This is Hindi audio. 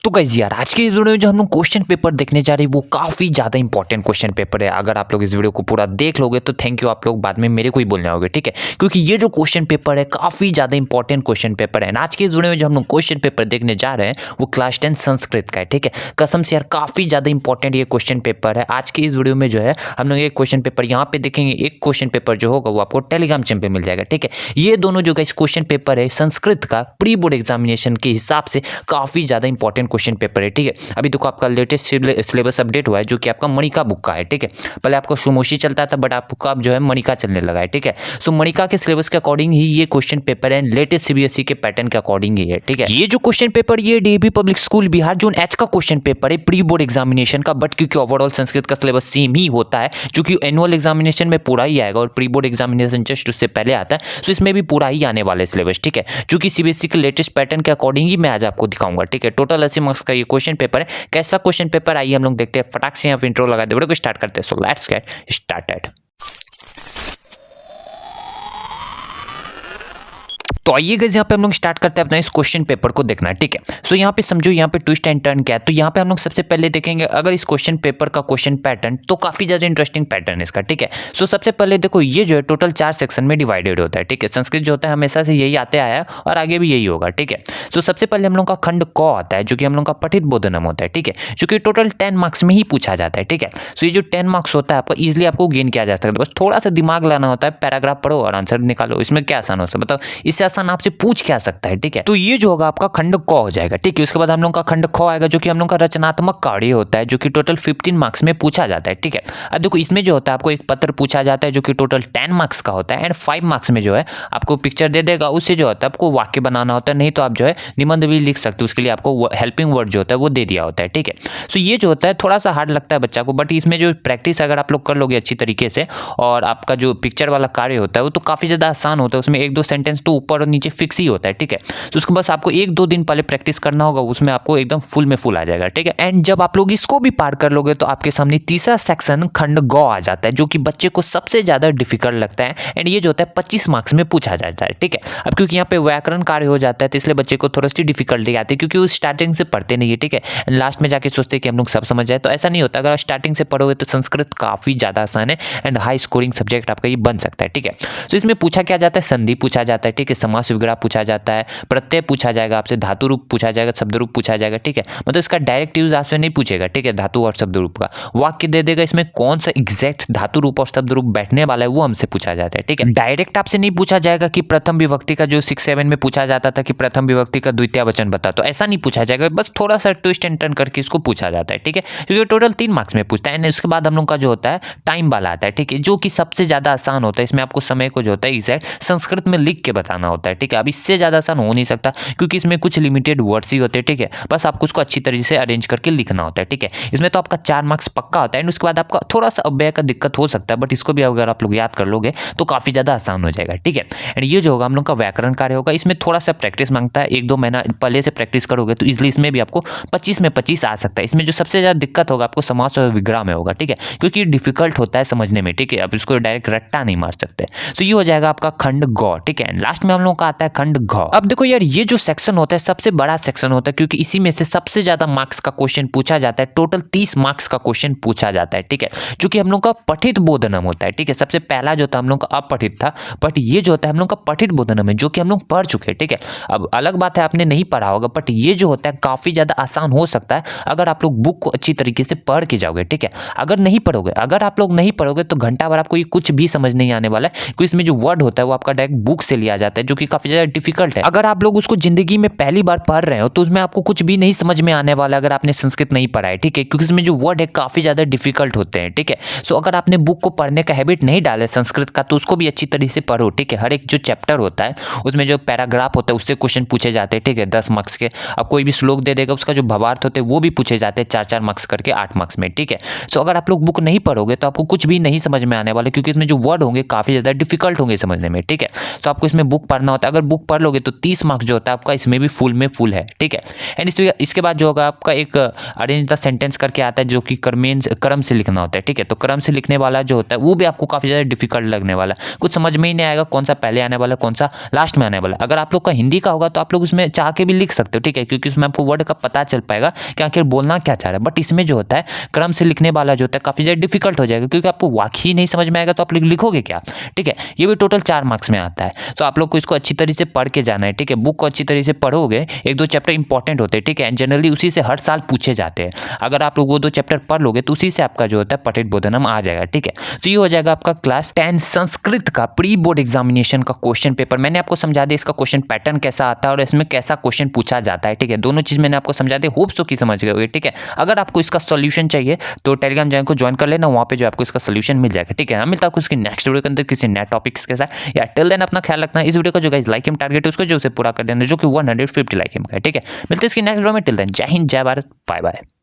तो गाइस यार आज के इस वीडियो में जो हम लोग क्वेश्चन पेपर देखने जा रहे हैं वो काफ़ी ज़्यादा इंपॉर्टेंट क्वेश्चन पेपर है। अगर आप लोग इस वीडियो को पूरा देख लोगे तो थैंक यू, आप लोग बाद में मेरे को ही बोलने आओगे, ठीक है। क्योंकि ये जो क्वेश्चन पेपर है काफ़ी ज़्यादा इंपॉर्टेंट क्वेश्चन पेपर है। आज के इस वीडियो में जो हम लोग क्वेश्चन पेपर देखने जा रहे हैं वो क्लास 10 संस्कृत का है, ठीक है। कसम से यार काफ़ी ज़्यादा इंपॉर्टेंट ये क्वेश्चन पेपर है। आज के इस वीडियो में जो है हम लोग एक क्वेश्चन पेपर यहाँ पे देखेंगे, एक क्वेश्चन पेपर जो होगा वो आपको टेलीग्राम चैनल पे मिल जाएगा, ठीक है। ये दोनों जो गाइस क्वेश्चन पेपर है संस्कृत का प्री बोर्ड एग्जामिनेशन के हिसाब से काफ़ी ज़्यादा इंपॉर्टेंट क्वेश्चन पेपर है, ठीक है। अभी देखो आपका लेटेस्ट सिलेबस अपडेट हुआ है जो कि आपका मणिका बुक का है, ठीक है। पहले आपको सुमोशी चलता था बट आपका अब जो है मणिका चलने लगा है, ठीक है। सो मणिका के सिलेबस के अकॉर्डिंग ही ये क्वेश्चन पेपर है, लेटेस्ट सीबीएसई के पैटर्न के अकॉर्डिंग ही है, ठीक है। ये जो क्वेश्चन पेपर ये DAV public school Bihar zone H का क्वेश्चन पेपर है प्री बोर्ड एग्जामिनेशन का, बट क्योंकि ओवरऑल संस्कृत का सिलेबस सेम ही होता है क्योंकि एनुअल एग्जामिनेशन में पूरा ही आएगा और प्री बोर्ड एग्जामिनेशन जस्ट उससे पहले आता है, सो इसमें भी पूरा ही आने वाला है सिलेबस, ठीक है। क्योंकि सीबीएसई के लेटेस्ट पैटर्न के अकॉर्डिंग ही मैं आज आपको दिखाऊंगा, ठीक है। टोटल 80 मार्क्स का ये क्वेश्चन पेपर है। कैसा क्वेश्चन पेपर आइए हम लोग देखते हैं, फटाक से यहाँ पे इंट्रो लगा दे, वीडियो को स्टार्ट करते हैं। So let's get started. तो आइए गाइस यहाँ पे हम लोग स्टार्ट करते हैं अपना इस क्वेश्चन पेपर को देखना, ठीक है। सो यहाँ पे समझो यहाँ पे ट्विस्ट एंड टर्न क्या है। तो यहाँ पे हम लोग सबसे पहले देखेंगे अगर इस क्वेश्चन पेपर का क्वेश्चन पैटर्न तो काफी ज्यादा इंटरेस्टिंग पैटर्न है इसका, ठीक है। सो सबसे पहले देखो ये जो है टोटल 4 सेक्शन में डिवाइडेड होता है, ठीक है। संस्कृत जो होता है हमेशा से यही आते आया है और आगे भी यही होगा, ठीक है। सो सबसे पहले हम लोग का खंड क आता है जो कि हम लोग का पठित बोधनम होता है, ठीक है, जो कि टोटल 10 मार्क्स में ही पूछा जाता है, ठीक है। सो ये जो 10 मार्क्स होता है आपको इजिली आपको गेन किया जा सकता है, बस थोड़ा सा दिमाग लाना होता है, पैराग्राफ पढ़ो और आंसर निकालो। इसमें क्या आसान होता है बताओ, इससे आसान आपसे पूछ क्या सकता है, ठीक है। तो ये जो होगा आपका खंड क हो जाएगा, ठीक है। उसके बाद हम लोग का खंड ख आएगा जो कि हम लोग का रचनात्मक कार्य होता है जो कि टोटल 15 मार्क्स में पूछा जाता है, ठीक है। अब देखो इसमें जो होता है आपको एक पत्र पूछा जाता है जो कि टोटल 10 मार्क्स का होता है एंड 5 मार्क्स में जो है आपको पिक्चर दे देगा, उससे जो होता है आपको वाक्य बनाना होता है, नहीं तो आप जो है निबंध भी लिख सकते हो, उसके लिए आपको हेल्पिंग वर्ड जो होता है वो दे दिया होता है, ठीक है। सो ये जो होता है थोड़ा सा हार्ड लगता है बच्चा को, बट इसमें जो प्रैक्टिस अगर आप लोग कर लोगे अच्छी तरीके से और आपका जो पिक्चर वाला कार्य होता है वो तो काफी ज्यादा आसान होता है। उसमें 1-2 सेंटेंस तो ऊपर और नीचे फिक्स ही होता है, ठीक है। तो उसको बस आपको 1-2 दिन पहले प्रैक्टिस करना होगा, उसमें आपको एकदम फुल में फुल आ जाएगा, ठीक है। एंड जब आप लोग इसको भी पार कर लोगे तो आपके सामने तीसरा सेक्शन खंड ग आ जाता है जो कि बच्चे को सबसे ज्यादा डिफिकल्ट लगता है एंड ये जो होता है 25 मार्क्स में पूछा जाता है, ठीक है। अब क्योंकि यहाँ पे व्याकरण कार्य हो जाता है तो इसलिए बच्चे को थोड़ी सी डिफिकल्टी आती है क्योंकि वो स्टार्टिंग से पढ़ते नहीं है, ठीक है। लास्ट में जाके सोचते हैं कि हम लोग सब समझ जाए, तो ऐसा नहीं होता। अगर स्टार्टिंग से पढ़ोगे तो संस्कृत काफी ज्यादा आसान है एंड हाई स्कोरिंग सब्जेक्ट आपका ये बन सकता है, ठीक है। तो इसमें पूछा क्या जाता है, संधि पूछा जाता है, ठीक है, समास विग्रह पूछा जाता है, प्रत्यय पूछा जाएगा आपसे, धातु रूप पूछा जाएगा, शब्द रूप पूछा जाएगा, ठीक है। मतलब इसका डायरेक्ट यूज आपसे नहीं पूछेगा, ठीक है, धातु और शब्द रूप का वाक्य दे देगा, इसमें कौन सा एग्जैक्ट धातु रूप और शब्द रूप बैठने वाला है वो हमसे पूछा जाता है, ठीक है। डायरेक्ट आपसे नहीं पूछा जाएगा कि प्रथम विभक्ति का जो 6-7 में पूछा जाता था कि प्रथम विभक्ति का द्वितीय वचन बता, तो ऐसा नहीं पूछा जाएगा, बस थोड़ा सा ट्विस्ट एंड टर्न करके इसको पूछा जाता है, ठीक है। क्योंकि टोटल 3 मार्क्स में पूछता है। उसके बाद हम लोग का जो होता है टाइम वाला आता है, ठीक है, जो कि सबसे ज्यादा आसान होता है। इसमें आपको समय को जो होता है एग्जैक्ट संस्कृत में लिख के बताना होता है, ठीक है। अब इससे ज्यादा आसान हो नहीं सकता क्योंकि इसमें कुछ लिमिटेड वर्ड्स ही होते हैं, ठीक है। बस आपको उसको अच्छी तरीके से अरेंज करके लिखना होता है, ठीक है। इसमें तो आपका 4 मार्क्स पक्का होता है एंड उसके बाद आपका थोड़ा सा अव्यय का दिक्कत हो सकता है, बट इसको भी अगर आप लोग याद कर लोगे तो काफी ज्यादा आसान हो जाएगा, ठीक है। एंड ये जो होगा हम लोग का व्याकरण कार्य होगा, इसमें थोड़ा सा प्रैक्टिस मांगता है, 1-2 महीना पहले से प्रैक्टिस करोगे तो इजिली इसमें भी आपको 25 में 25 आ सकता है। इसमें जो सबसे ज्यादा दिक्कत होगा आपको समास और विग्रह में होगा, ठीक है, क्योंकि डिफिकल्ट होता है समझने में, ठीक है। अब इसको डायरेक्ट रट्टा नहीं मार सकते। सो ये हो जाएगा आपका खंड ग, ठीक है। लास्ट में हम लोग का आता है खंड घ। अब देखो यार ये जो सेक्शन होता है सबसे बड़ा सेक्शन होता है क्योंकि इसी में से सबसे ज्यादा मार्क्स का क्वेश्चन पूछा जाता है। टोटल 30 मार्क्स का क्वेश्चन पूछा जाता है, ठीक है, जो कि हम लोग का पठित बोधनम होता है, ठीक है। सबसे पहला जो था हम लोग का अपठित था, बट ये जो होता है हम लोग का पठित बोधनम है जो कि हम लोग पढ़ चुके हैं, ठीक है। अब अलग बात है आपने नहीं पढ़ा होगा, बट ये जो होता है काफी ज्यादा आसान हो सकता है अगर आप लोग बुक को अच्छी तरीके से पढ़ के जाओगे, ठीक है। अगर आप लोग नहीं पढ़ोगे तो घंटा भर आपको ये कुछ भी समझ नहीं आने वाला है क्योंकि इसमें जो वर्ड होता है वो आपका डायरेक्ट बुक से लिया जाता है जो कि काफी ज्यादा डिफिकल्ट है। अगर आप लोग उसको जिंदगी में पहली बार पढ़ रहे हो तो उसमें आपको कुछ भी नहीं समझ में आने वाला अगर आपने संस्कृत नहीं पढ़ा है, ठीक है, क्योंकि इसमें जो वर्ड है काफी ज्यादा डिफिकल्ट होते हैं, ठीक है। सो अगर आपने बुक को पढ़ने का हैबिट नहीं डाला है संस्कृत का तो उसको भी अच्छी तरीके से पढ़ो, ठीक है। हर एक जो चैप्टर होता है उसमें जो पैराग्राफ होता है उससे क्वेश्चन पूछे जाते हैं, ठीक है, 10 मार्क्स के। अब कोई भी श्लोक दे देगा उसका जो भावार्थ होते हैं वो भी पूछे जाते हैं 4-4 मार्क्स करके 8 मार्क्स में, ठीक है। सो अगर आप लोग बुक नहीं पढ़ोगे तो आपको कुछ भी नहीं समझ में आने वाला क्योंकि इसमें जो वर्ड होंगे काफी ज्यादा डिफिकल्ट होंगे समझने में, ठीक है। तो आपको इसमें बुक पढ़ना करना होता है। अगर बुक पढ़ लोगे तो 30 मार्क्स जो होता है आपका इसमें भी फुल में फुल है, ठीक है। एंड इसके बाद जो होगा आपका एक अरेंज द सेंटेंस करके आता है जो कि क्रम से लिखना होता है, ठीक है। तो क्रम से लिखने वाला जो होता है वो भी आपको काफ़ी ज़्यादा डिफिकल्ट लगने वाला, कुछ समझ में ही नहीं आएगा कौन सा पहले आने वाला कौन सा लास्ट में आने वाला। अगर आप लोग का हिंदी का होगा तो आप लोग उसमें चाह के भी लिख सकते हो, ठीक है, क्योंकि उसमें आपको वर्ड का पता चल पाएगा कि आखिर बोलना क्या चाह रहा है। बट इसमें जो होता है क्रम से लिखने वाला जो होता है काफ़ी ज़्यादा डिफिकल्ट हो जाएगा, क्योंकि आपको वाक्य ही नहीं समझ में आएगा तो आप लोग लिखोगे क्या, ठीक है। ये भी टोटल 4 मार्क्स में आता है। तो आप लोग को इसको अच्छी तरीके से पढ़ के जाना है, ठीक है। बुक को अच्छी तरीके से पढ़ोगे, 1-2 चैप्टर इंपॉर्टेंट होते हैं, ठीक है, जनरली उसी से हर साल पूछे जाते हैं। अगर आप लोग वो 2 चैप्टर पढ़ लोगे तो उसी से आपका जो होता है पठित बोधनम आ जाएगा, ठीक है। तो ये हो जाएगा आपका क्लास 10 संस्कृत का प्री बोर्ड एग्जामिनेशन का क्वेश्चन पेपर। मैंने आपको समझा दिया इसका क्वेश्चन पैटर्न कैसा आता है और इसमें कैसा क्वेश्चन पूछा जाता है, ठीक है। दोनों चीज मैंने आपको समझा दिया, होप सो कि समझ गए होगे, ठीक है। अगर आपको इसका सॉल्यूशन चाहिए तो टेलीग्राम चैनल को ज्वाइन कर लेना, वहाँ पे जो आपको इसका सॉल्यूशन मिल जाएगा, ठीक है। हम मिलता है उसकी नेक्स्ट वीडियो के अंदर किसी नए टॉपिक्स के साथ। या टिल देन अपना ख्याल रखना। इस वीडियो का जो गाइस लाइक टारगेट है उसको जो उसे पूरा कर देना, जो कि 150 लाइक का है, ठीक है। मिलते हैं इसकी नेक्स्ट वीडियो में। टिल देन जय हिंद, जय भारत, बाय बाय।